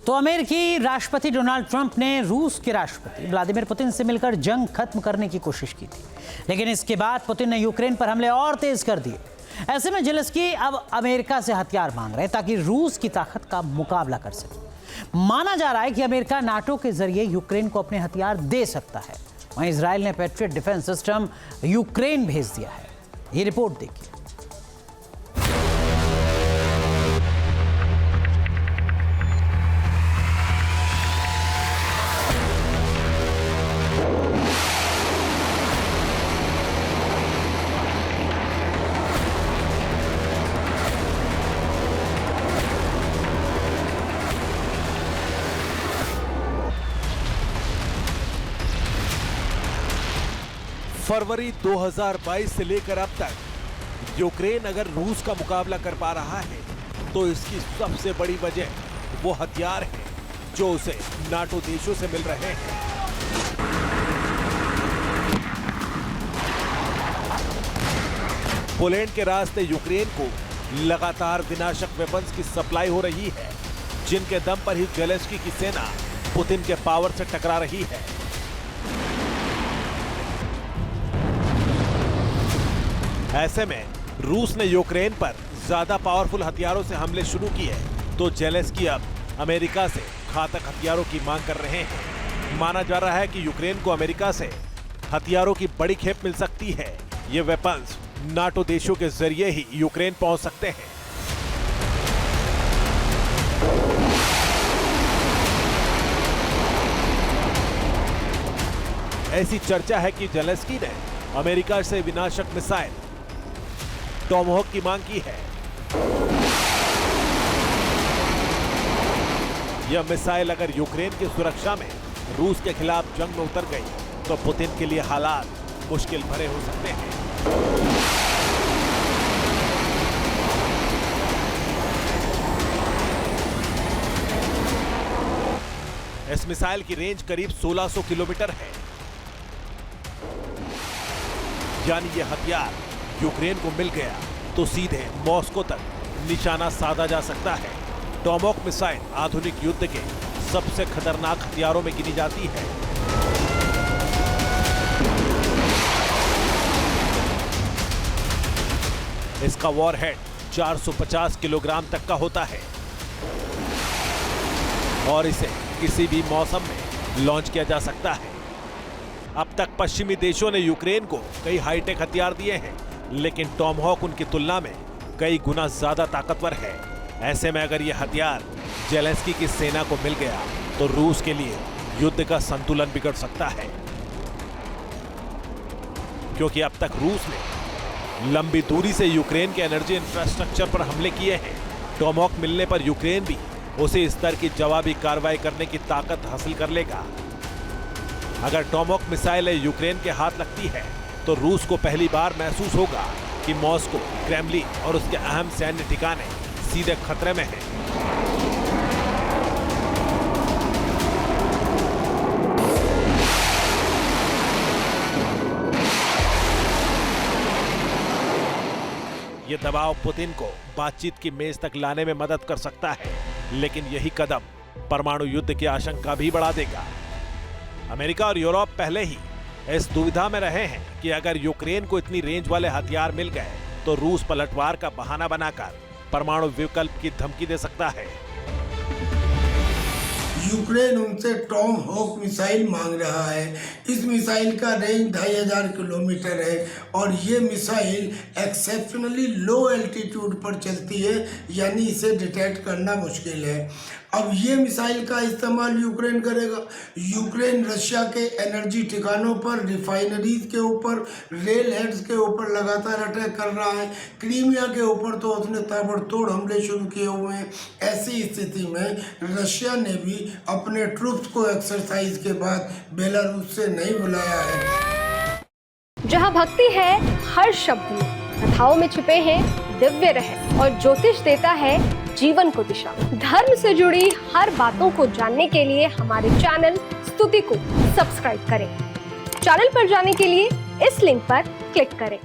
तो अमेरिकी राष्ट्रपति डोनाल्ड ट्रंप ने रूस के राष्ट्रपति व्लादिमीर पुतिन से मिलकर जंग खत्म करने की कोशिश की थी, लेकिन इसके बाद पुतिन ने यूक्रेन पर हमले और तेज कर दिए। ऐसे में जेलेंस्की अब अमेरिका से हथियार मांग रहे हैं ताकि रूस की ताकत का मुकाबला कर सके। माना जा रहा है कि अमेरिका नाटो के जरिए यूक्रेन को अपने हथियार दे सकता है। वहीं इजराइल ने पैट्रियट डिफेंस सिस्टम यूक्रेन भेज दिया है। ये रिपोर्ट देखिए। फरवरी 2022 से लेकर अब तक यूक्रेन अगर रूस का मुकाबला कर पा रहा है तो इसकी सबसे बड़ी वजह वो हथियार है जो उसे नाटो देशों से मिल रहे हैं। पोलैंड के रास्ते यूक्रेन को लगातार विनाशक वेपन्स की सप्लाई हो रही है, जिनके दम पर ही जेलेंस्की की सेना पुतिन के पावर से टकरा रही है। ऐसे में रूस ने यूक्रेन पर ज्यादा पावरफुल हथियारों से हमले शुरू किए तो जेलेंस्की अब अमेरिका से घातक हथियारों की मांग कर रहे हैं। माना जा रहा है कि यूक्रेन को अमेरिका से हथियारों की बड़ी खेप मिल सकती है। ये वेपन्स नाटो देशों के जरिए ही यूक्रेन पहुंच सकते हैं। ऐसी चर्चा है कि जेलेंस्की ने अमेरिका से विनाशक मिसाइल टॉमहॉक की मांग की है। यह मिसाइल अगर यूक्रेन की सुरक्षा में रूस के खिलाफ जंग में उतर गई तो पुतिन के लिए हालात मुश्किल भरे हो सकते हैं। इस मिसाइल की रेंज करीब 1600 किलोमीटर है, यानी यह हथियार यूक्रेन को मिल गया तो सीधे मॉस्को तक निशाना साधा जा सकता है। टॉमहॉक मिसाइल आधुनिक युद्ध के सबसे खतरनाक हथियारों में गिनी जाती है। इसका वॉरहेड 450 किलोग्राम तक का होता है और इसे किसी भी मौसम में लॉन्च किया जा सकता है। अब तक पश्चिमी देशों ने यूक्रेन को कई हाईटेक हथियार दिए हैं, लेकिन टॉमहॉक उनकी तुलना में कई गुना ज्यादा ताकतवर है। ऐसे में अगर यह हथियार जेलेंस्की की सेना को मिल गया तो रूस के लिए युद्ध का संतुलन बिगड़ सकता है, क्योंकि अब तक रूस ने लंबी दूरी से यूक्रेन के एनर्जी इंफ्रास्ट्रक्चर पर हमले किए हैं। टॉमहॉक मिलने पर यूक्रेन भी उसी स्तर की जवाबी कार्रवाई करने की ताकत हासिल कर लेगा। अगर टॉमहॉक मिसाइल यूक्रेन के हाथ लगती है तो रूस को पहली बार महसूस होगा कि मॉस्को, क्रेमलिन और उसके अहम सैन्य ठिकाने सीधे खतरे में हैं। ये दबाव पुतिन को बातचीत की मेज तक लाने में मदद कर सकता है, लेकिन यही कदम परमाणु युद्ध की आशंका भी बढ़ा देगा। अमेरिका और यूरोप पहले ही इस दुविधा में रहे हैं कि अगर यूक्रेन को इतनी रेंज वाले हथियार मिल गए तो रूस पलटवार का बहाना बनाकर परमाणु विकल्प की धमकी दे सकता है। यूक्रेन उनसे टॉमहॉक मिसाइल मांग रहा है। इस मिसाइल का रेंज 2500 किलोमीटर है और ये मिसाइल एक्सेप्शनली लो एल्टीट्यूड पर चलती है, यानी इसे डिटेक्ट करना मुश्किल है। अब ये मिसाइल का इस्तेमाल यूक्रेन करेगा। यूक्रेन रशिया के एनर्जी ठिकानों पर, रिफाइनरीज के ऊपर, रेल हेड्स के ऊपर लगातार अटैक कर रहा है। क्रीमिया के ऊपर तो उसने ताबड़तोड़ हमले शुरू किए हुए हैं। ऐसी स्थिति में रशिया ने भी अपने ट्रूप्स को एक्सरसाइज के बाद बेलारूस से नहीं बुलाया है। जहां भक्ति है हर शब्द में, कथाओं में छुपे हैं दिव्य रहस्य और ज्योतिष देता है जीवन को दिशा। धर्म से जुड़ी हर बातों को जानने के लिए हमारे चैनल स्तुति को सब्सक्राइब करें। चैनल पर जाने के लिए इस लिंक पर क्लिक करें।